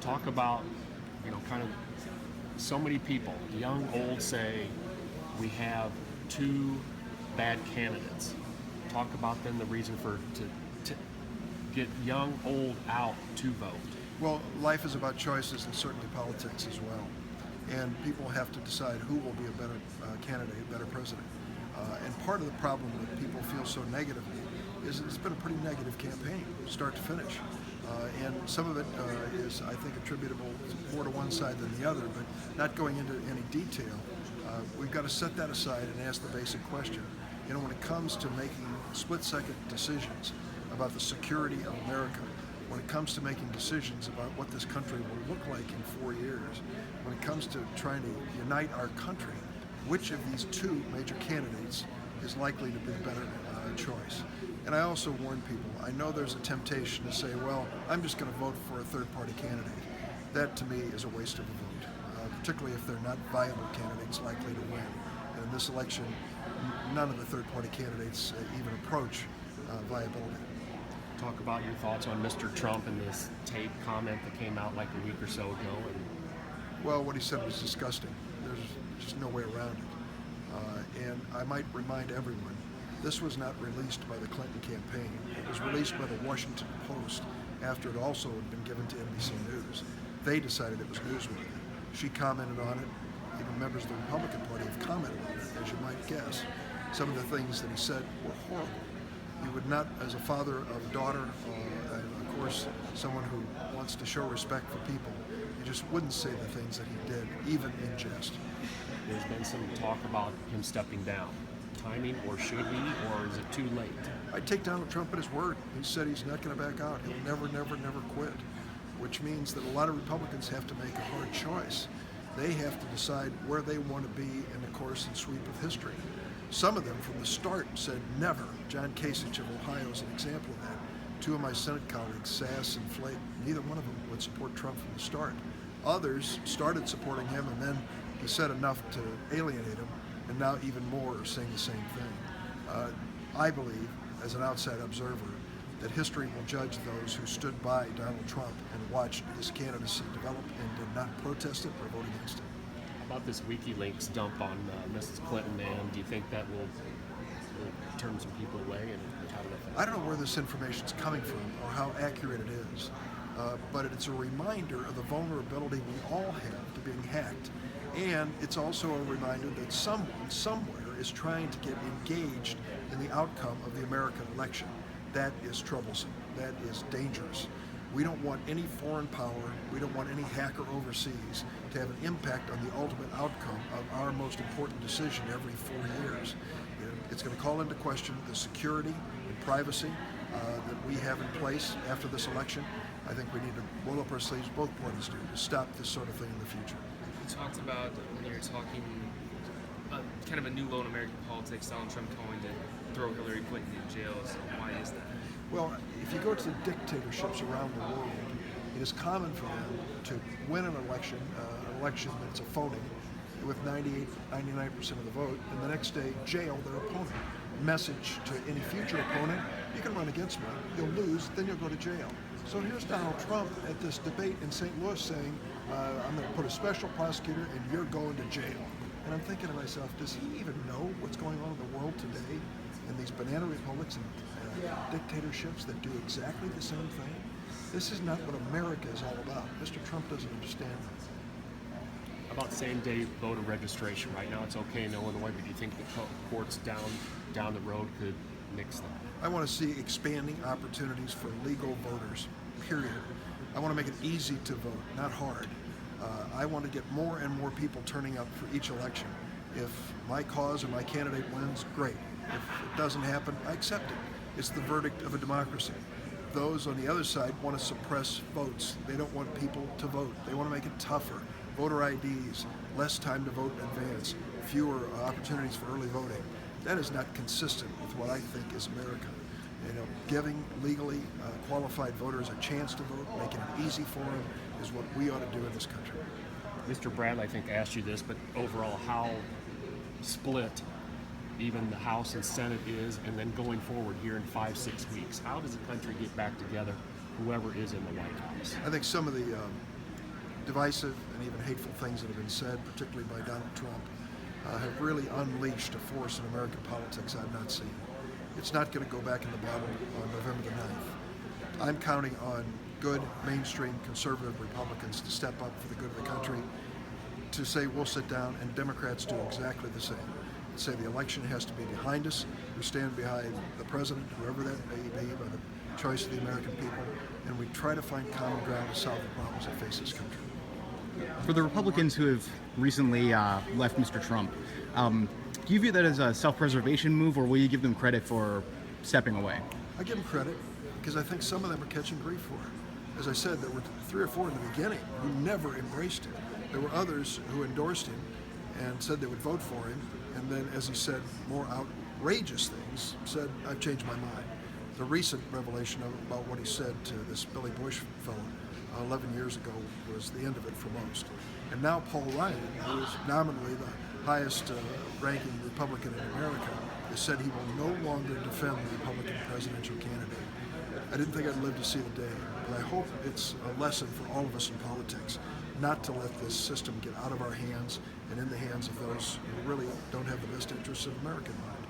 Talk about, kind of so many people, young, old, say we have two bad candidates. Talk about then the reason to get young, old out to vote. Well, life is about choices, and certainly politics as well. And people have to decide who will be a better candidate, a better president. And part of the problem that people feel so negatively is it's been a pretty negative campaign, start to finish. And some of it is, I think, attributable more to one side than the other, but not going into any detail. We've got to set that aside and ask the basic question. When it comes to making split-second decisions about the security of America, when it comes to making decisions about what this country will look like in 4 years, when it comes to trying to unite our country, which of these two major candidates is likely to be the better choice? And I also warn people, I know there's a temptation to say, well, I'm just going to vote for a third-party candidate. That, to me, is a waste of a vote, particularly if they're not viable candidates likely to win. And in this election, none of the third-party candidates even approach viability. Talk about your thoughts on Mr. Trump and this tape comment that came out like a week or so ago. Well, what he said was disgusting. There's just no way around it. And I might remind everyone, this was not released by the Clinton campaign. It was released by the Washington Post after it also had been given to NBC News. They decided it was newsworthy. She commented on it. Even members of the Republican Party have commented on it, as you might guess. Some of the things that he said were horrible. You would not, as a father of a daughter, and of course someone who wants to show respect for people, you just wouldn't say the things that he did, even in jest. There's been some talk about him stepping down. Timing, or should he, or is it too late? I take Donald Trump at his word. He said he's not going to back out. He'll never, never, never quit, which means that a lot of Republicans have to make a hard choice. They have to decide where they want to be in the course and sweep of history. Some of them from the start said never. John Kasich of Ohio is an example of that. Two of my Senate colleagues, Sass and Flake, neither one of them would support Trump from the start. Others started supporting him, and then he said enough to alienate him, and now even more are saying the same thing. I believe, as an outside observer, that history will judge those who stood by Donald Trump and watched his candidacy develop and did not protest it or vote against it. How about this WikiLeaks dump on Mrs. Clinton, and do you think that will turn some people away? And how did that I don't know where this information is coming from or how accurate it is, but it's a reminder of the vulnerability we all have to being hacked. And it's also a reminder that someone, somewhere, is trying to get engaged in the outcome of the American election. That is troublesome. That is dangerous. We don't want any foreign power, we don't want any hacker overseas to have an impact on the ultimate outcome of our most important decision every 4 years. It's going to call into question the security and privacy that we have in place after this election. I think we need to roll up our sleeves, both parties do, to stop this sort of thing in the future. You talked about, when you were talking, kind of a new low in American politics, Donald Trump calling to throw Hillary Clinton in jail. So why is that? Well, if you go to the dictatorships around the world, it is common for them to win an election that's a phony, with 98, 99% of the vote, and the next day jail their opponent. Message to any future opponent, you can run against me, you'll lose, then you'll go to jail. So here's Donald Trump at this debate in St. Louis saying, I'm going to put a special prosecutor and you're going to jail. And I'm thinking to myself, does he even know what's going on in the world today in these banana republics and dictatorships that do exactly the same thing? This is not what America is all about. Mr. Trump doesn't understand that. How about same-day voter registration? Right now it's okay in Illinois, but do you think the courts down the road could nix that? I want to see expanding opportunities for legal voters, period. I want to make it easy to vote, not hard. I want to get more and more people turning up for each election. If my cause or my candidate wins, great. If it doesn't happen, I accept it. It's the verdict of a democracy. Those on the other side want to suppress votes. They don't want people to vote. They want to make it tougher. Voter IDs, less time to vote in advance, fewer opportunities for early voting. That is not consistent with what I think is America. Giving legally qualified voters a chance to vote, making it easy for them, is what we ought to do in this country. Mr. Bradley, I think, asked you this, but overall, how split even the House and Senate is, and then going forward here in 5-6 weeks, how does the country get back together, whoever is in the White House? I think some of the divisive and even hateful things that have been said, particularly by Donald Trump, have really unleashed a force in American politics I've not seen. It's not going to go back in the bottle on November the 9th. I'm counting on good, mainstream, conservative Republicans to step up for the good of the country, to say we'll sit down, and Democrats do exactly the same. Say the election has to be behind us. We stand behind the president, whoever that may be, by the choice of the American people, and we try to find common ground to solve the problems that face this country. For the Republicans who have recently left Mr. Trump, do you view that as a self-preservation move, or will you give them credit for stepping away? I give them credit because I think some of them are catching grief for it. As I said, there were 3 or 4 in the beginning who never embraced him. There were others who endorsed him and said they would vote for him, and then, as he said more outrageous things, said, I've changed my mind. The recent revelation about what he said to this Billy Bush fellow 11 years ago was the end of it for most. And now Paul Ryan, who is nominally the highest ranking Republican in America, has said he will no longer defend the Republican presidential candidate. I didn't think I'd live to see the day, but I hope it's a lesson for all of us in politics not to let this system get out of our hands and in the hands of those who really don't have the best interests of America in mind.